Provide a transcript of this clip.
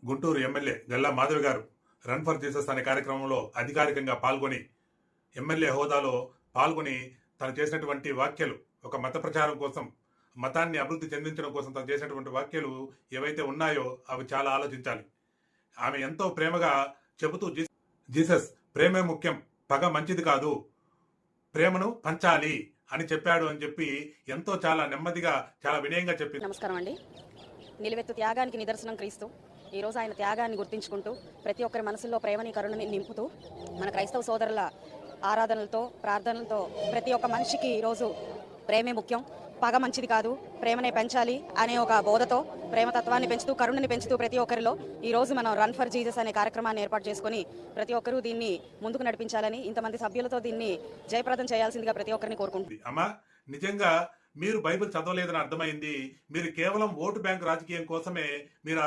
Guntur MLA Galla Madhavi గారు run for Jesus అనే కార్యక్రమంలో అధికారికంగా పాల్గొని ఎమ్మెల్యే హోదాలో పాల్గొని తను చేసినటువంటి వ్యాఖ్యలు ఒక మత ప్రచారం కోసం మతాన్ని అభివృద్ధి చెందించడం కోసం తను చేసినటువంటి వ్యాఖ్యలు ఏవైతే ఉన్నాయో అవి చాలా ఆలోచించాలి. ఆమె ఎంతో ప్రేమగా చెబుతూ జీసస్ ప్రేమే ముఖ్యం, పగ మంచిది కాదు, ప్రేమను పంచాలి అని చెప్పాడు అని చెప్పి ఎంతో చాలా నెమ్మదిగా చాలా వినయంగా చెప్పింది. నమస్కారం అండి. నిలువెత్తు త్యాగానికి నిదర్శనం క్రీస్తు. ఈరోజు ఆయన త్యాగాన్ని గుర్తించుకుంటూ ప్రతి ఒక్కరి మనసుల్లో ప్రేమని కరుణని నింపుతూ మన క్రైస్తవ సోదరుల ఆరాధనలతో ప్రార్థనలతో ప్రతి ఒక్క మనిషికి ఈరోజు ప్రేమే ముఖ్యం, పగ మంచిది కాదు, ప్రేమనే పెంచాలి అనే ఒక బోధతో ప్రేమతత్వాన్ని పెంచుతూ కరుణని పెంచుతూ ప్రతి ఒక్కరిలో ఈరోజు మనం రన్ ఫర్ జీసస్ అనే కార్యక్రమాన్ని ఏర్పాటు చేసుకుని ప్రతి ఒక్కరూ దీన్ని ముందుకు నడిపించాలని, ఇంతమంది సభ్యులతో దీన్ని జయప్రదం చేయాల్సిందిగా ప్రతి ఒక్కరిని కోరుకుంటుంది. అమ్మా, నిజంగా మీరు బైబిల్ చదవలేదని అర్థమైంది. మీరు కేవలం ఓటు బ్యాంక్ రాజకీయం కోసమే మీరు